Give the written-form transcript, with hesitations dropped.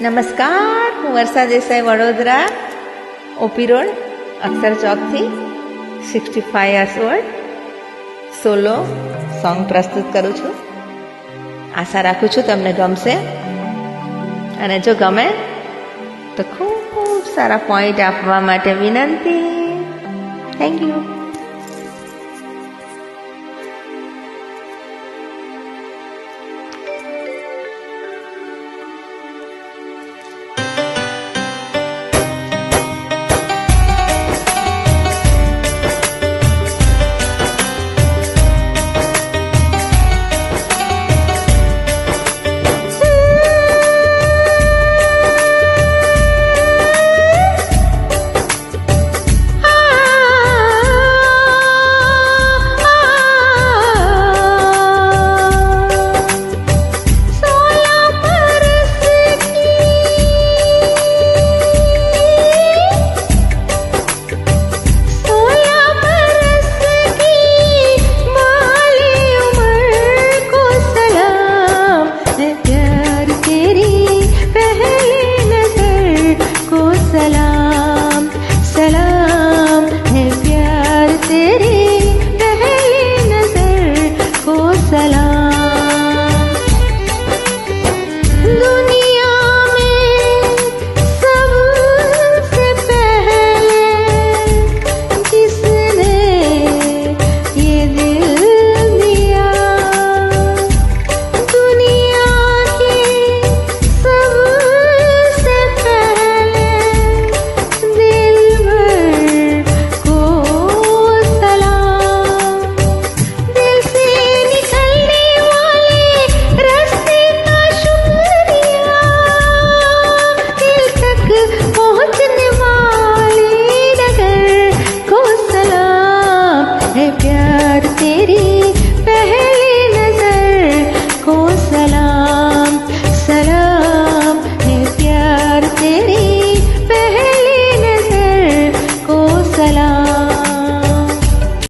નમસ્કાર, હું વર્ષા Desai, Vadodara, OP road, અક્ષર ચોકથી 65 years old solo song પ્રસ્તુત કરું છું. આશા રાખું છું તમને ગમશે, અને જો ગમે તો ખૂબ સારા પોઈન્ટ આપવા માટે વિનંતી. Thank you. सलाम सलाम है प्यार तेरी